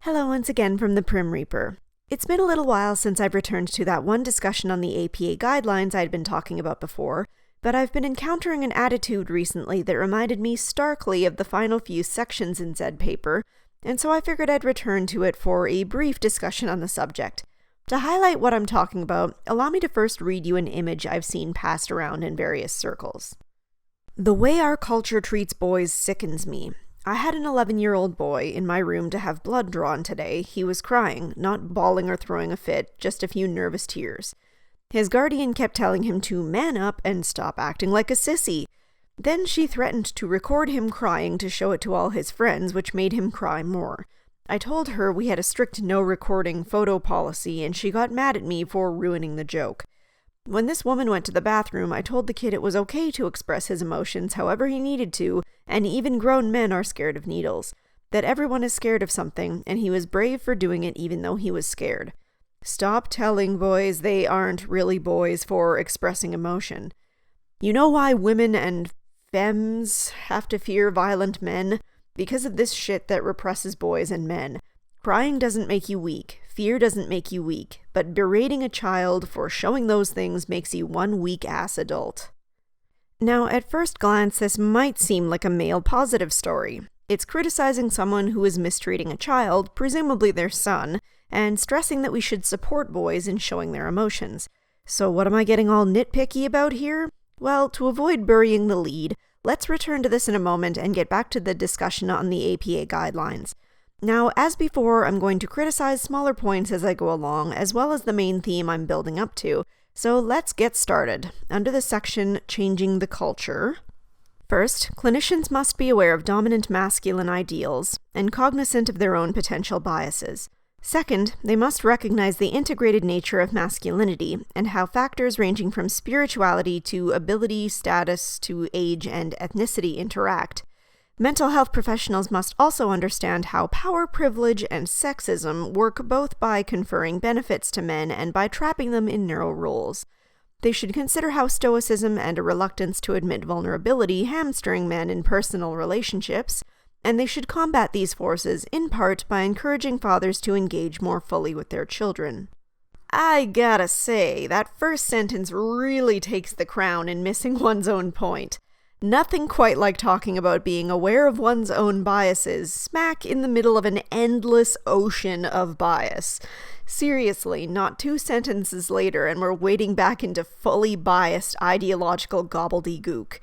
Hello once again from the Prim Reaper. It's been a little while since I've returned to that one discussion on the APA guidelines I'd been talking about before, but I've been encountering an attitude recently that reminded me starkly of the final few sections in said paper, and so I figured I'd return to it for a brief discussion on the subject. To highlight what I'm talking about, allow me to first read you an image I've seen passed around in various circles. The way our culture treats boys sickens me. I had an 11-year-old boy in my room to have blood drawn today. He was crying, not bawling or throwing a fit, just a few nervous tears. His guardian kept telling him to man up and stop acting like a sissy. Then she threatened to record him crying to show it to all his friends, which made him cry more. I told her we had a strict no recording photo policy, and she got mad at me for ruining the joke. When this woman went to the bathroom, I told the kid it was okay to express his emotions however he needed to, and even grown men are scared of needles. That everyone is scared of something, and he was brave for doing it even though he was scared. Stop telling boys they aren't really boys for expressing emotion. You know why women and femmes have to fear violent men? Because of this shit that represses boys and men. Crying doesn't make you weak. Fear doesn't make you weak, but berating a child for showing those things makes you one weak-ass adult. Now, at first glance, this might seem like a male-positive story. It's criticizing someone who is mistreating a child, presumably their son, and stressing that we should support boys in showing their emotions. So what am I getting all nitpicky about here? Well, to avoid burying the lead, let's return to this in a moment and get back to the discussion on the APA guidelines. Now, as before, I'm going to criticize smaller points as I go along, as well as the main theme I'm building up to. So let's get started. Under the section, Changing the Culture. First, clinicians must be aware of dominant masculine ideals and cognizant of their own potential biases. Second, they must recognize the integrated nature of masculinity and how factors ranging from spirituality to ability, status, to age and ethnicity interact. Mental health professionals must also understand how power, privilege, and sexism work both by conferring benefits to men and by trapping them in narrow roles. They should consider how stoicism and a reluctance to admit vulnerability hamstring men in personal relationships, and they should combat these forces in part by encouraging fathers to engage more fully with their children. I gotta say, that first sentence really takes the crown in missing one's own point. Nothing quite like talking about being aware of one's own biases, smack in the middle of an endless ocean of bias. Seriously, not 2 sentences later and we're wading back into fully biased ideological gobbledygook.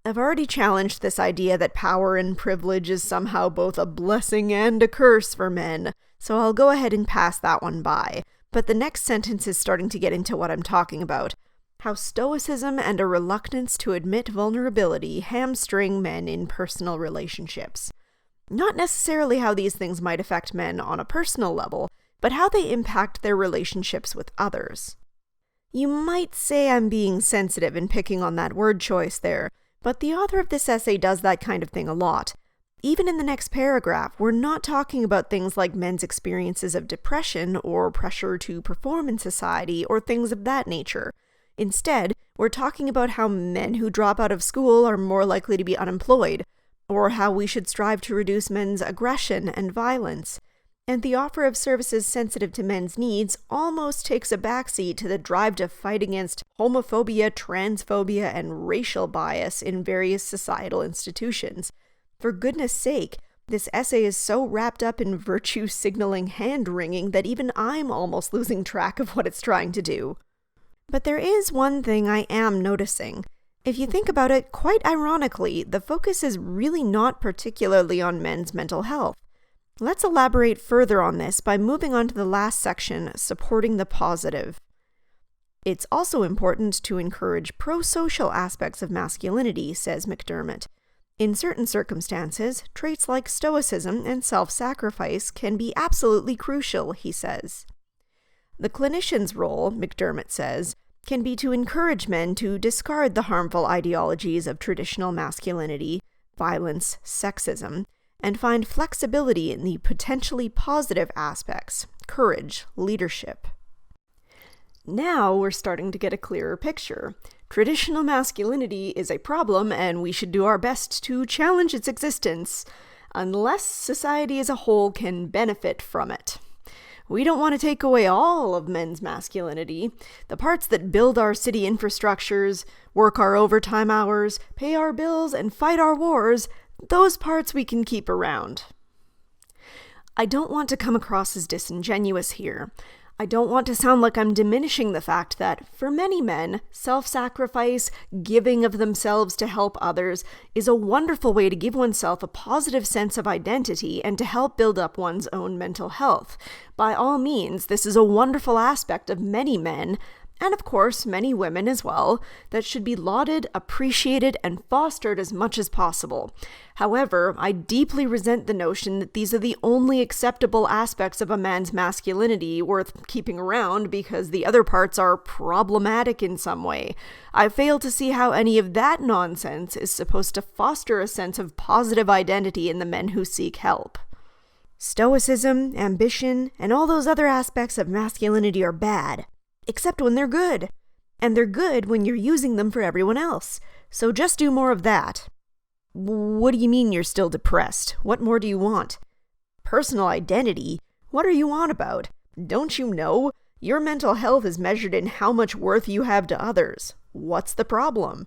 I've already challenged this idea that power and privilege is somehow both a blessing and a curse for men, so I'll go ahead and pass that one by. But the next sentence is starting to get into what I'm talking about. How stoicism and a reluctance to admit vulnerability hamstring men in personal relationships. Not necessarily how these things might affect men on a personal level, but how they impact their relationships with others. You might say I'm being sensitive in picking on that word choice there, but the author of this essay does that kind of thing a lot. Even in the next paragraph, we're not talking about things like men's experiences of depression or pressure to perform in society or things of that nature. Instead, we're talking about how men who drop out of school are more likely to be unemployed, or how we should strive to reduce men's aggression and violence. And the offer of services sensitive to men's needs almost takes a backseat to the drive to fight against homophobia, transphobia, and racial bias in various societal institutions. For goodness sake, this essay is so wrapped up in virtue-signaling hand-wringing that even I'm almost losing track of what it's trying to do. But there is one thing I am noticing. If you think about it, quite ironically, the focus is really not particularly on men's mental health. Let's elaborate further on this by moving on to the last section, Supporting the Positive. It's also important to encourage pro-social aspects of masculinity, says McDermott. In certain circumstances, traits like stoicism and self-sacrifice can be absolutely crucial, he says. The clinician's role, McDermott says, can be to encourage men to discard the harmful ideologies of traditional masculinity, violence, sexism, and find flexibility in the potentially positive aspects, courage, leadership. Now we're starting to get a clearer picture. Traditional masculinity is a problem, and we should do our best to challenge its existence. unless society as a whole can benefit from it. We don't want to take away all of men's masculinity. The parts that build our city infrastructures, work our overtime hours, pay our bills, and fight our wars, those parts we can keep around. I don't want to come across as disingenuous here. I don't want to sound like I'm diminishing the fact that, for many men, self-sacrifice, giving of themselves to help others, is a wonderful way to give oneself a positive sense of identity and to help build up one's own mental health. By all means, this is a wonderful aspect of many men, and of course many women as well, that should be lauded, appreciated, and fostered as much as possible. However, I deeply resent the notion that these are the only acceptable aspects of a man's masculinity worth keeping around because the other parts are problematic in some way. I fail to see how any of that nonsense is supposed to foster a sense of positive identity in the men who seek help. Stoicism, ambition, and all those other aspects of masculinity are bad. Except when they're good. And they're good when you're using them for everyone else. So just do more of that. What do you mean you're still depressed? What more do you want? Personal identity? What are you on about? Don't you know? Your mental health is measured in how much worth you have to others. What's the problem?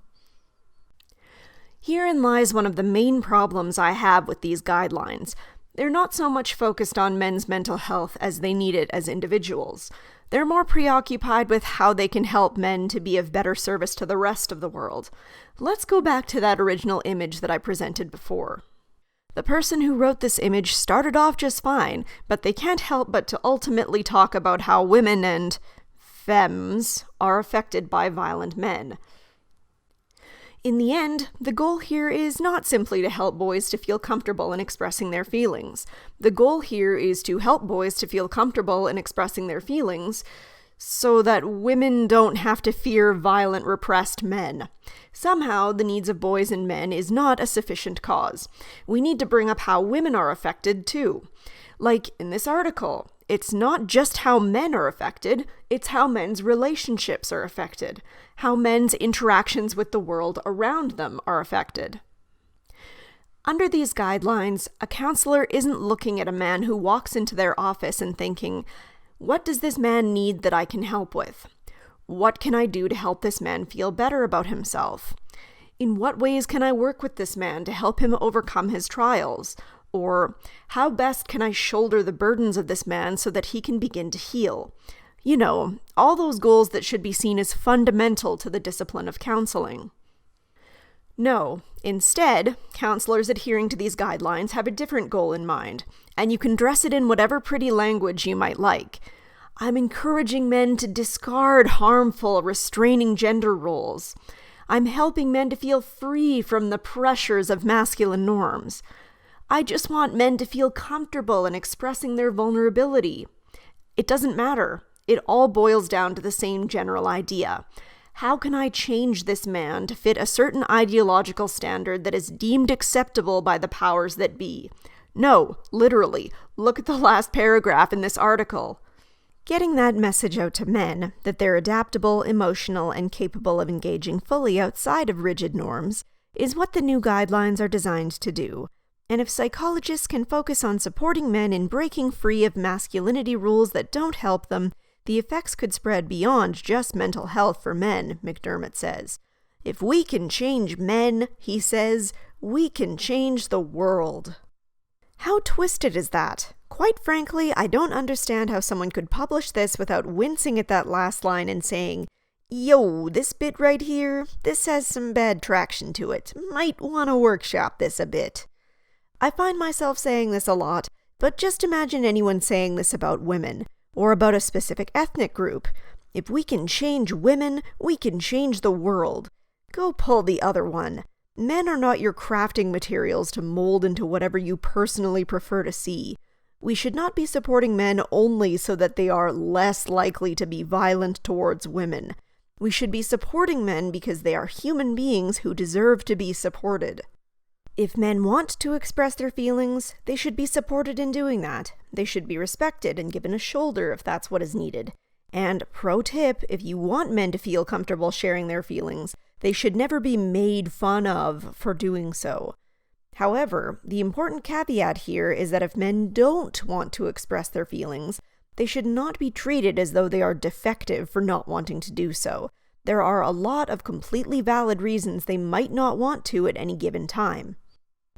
Herein lies one of the main problems I have with these guidelines. They're not so much focused on men's mental health as they need it as individuals. They're more preoccupied with how they can help men to be of better service to the rest of the world. Let's go back to that original image that I presented before. The person who wrote this image started off just fine, but they can't help but to ultimately talk about how women and femmes are affected by violent men. In the end, the goal here is not simply to help boys to feel comfortable in expressing their feelings. The goal here is to help boys to feel comfortable in expressing their feelings so that women don't have to fear violent, repressed men. Somehow, the needs of boys and men is not a sufficient cause. We need to bring up how women are affected, too. Like in this article, it's not just how men are affected, it's how men's relationships are affected, how men's interactions with the world around them are affected. Under these guidelines, a counselor isn't looking at a man who walks into their office and thinking, what does this man need that I can help with? What can I do to help this man feel better about himself? In what ways can I work with this man to help him overcome his trials? Or, how best can I shoulder the burdens of this man so that he can begin to heal? You know, all those goals that should be seen as fundamental to the discipline of counseling. No, instead, counselors adhering to these guidelines have a different goal in mind, and you can dress it in whatever pretty language you might like. I'm encouraging men to discard harmful, restraining gender roles. I'm helping men to feel free from the pressures of masculine norms. I just want men to feel comfortable in expressing their vulnerability. It doesn't matter. It all boils down to the same general idea. How can I change this man to fit a certain ideological standard that is deemed acceptable by the powers that be? No, literally, look at the last paragraph in this article. Getting that message out to men, that they're adaptable, emotional, and capable of engaging fully outside of rigid norms, is what the new guidelines are designed to do. And if psychologists can focus on supporting men in breaking free of masculinity rules that don't help them, the effects could spread beyond just mental health for men, McDermott says. If we can change men, he says, we can change the world. How twisted is that? Quite frankly, I don't understand how someone could publish this without wincing at that last line and saying, yo, this bit right here, this has some bad traction to it. Might want to workshop this a bit. I find myself saying this a lot, but just imagine anyone saying this about women, or about a specific ethnic group. If we can change women, we can change the world. Go pull the other one. Men are not your crafting materials to mold into whatever you personally prefer to see. We should not be supporting men only so that they are less likely to be violent towards women. We should be supporting men because they are human beings who deserve to be supported. If men want to express their feelings, they should be supported in doing that. They should be respected and given a shoulder if that's what is needed. And pro tip, if you want men to feel comfortable sharing their feelings, they should never be made fun of for doing so. However, the important caveat here is that if men don't want to express their feelings, they should not be treated as though they are defective for not wanting to do so. There are a lot of completely valid reasons they might not want to at any given time.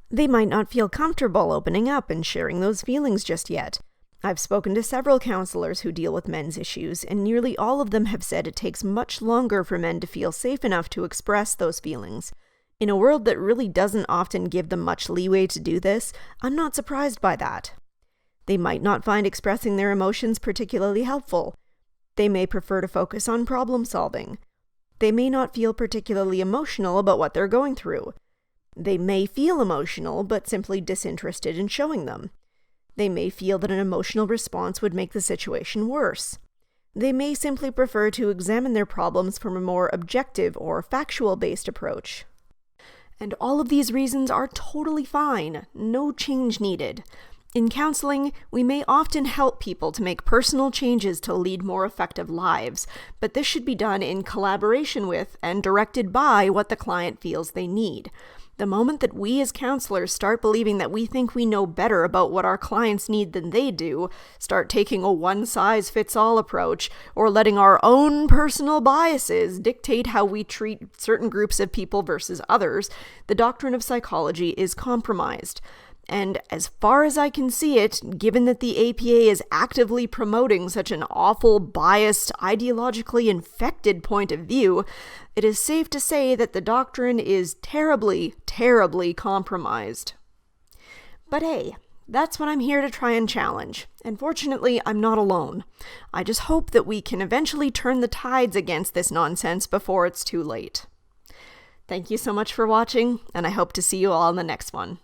They might not feel comfortable opening up and sharing those feelings just yet. I've spoken to several counselors who deal with men's issues, and nearly all of them have said it takes much longer for men to feel safe enough to express those feelings. In a world that really doesn't often give them much leeway to do this, I'm not surprised by that. They might not find expressing their emotions particularly helpful. They may prefer to focus on problem solving. They may not feel particularly emotional about what they're going through. They may feel emotional, but simply disinterested in showing them. They may feel that an emotional response would make the situation worse. They may simply prefer to examine their problems from a more objective or factual-based approach. And all of these reasons are totally fine, no change needed. In counseling, we may often help people to make personal changes to lead more effective lives, but this should be done in collaboration with and directed by what the client feels they need. The moment that we as counselors start believing that we think we know better about what our clients need than they do, start taking a one-size-fits-all approach, or letting our own personal biases dictate how we treat certain groups of people versus others, the doctrine of psychology is compromised. And as far as I can see it, given that the APA is actively promoting such an awful, biased, ideologically infected point of view, it is safe to say that the doctrine is terribly, terribly compromised. But hey, that's what I'm here to try and challenge. And fortunately, I'm not alone. I just hope that we can eventually turn the tides against this nonsense before it's too late. Thank you so much for watching, and I hope to see you all in the next one.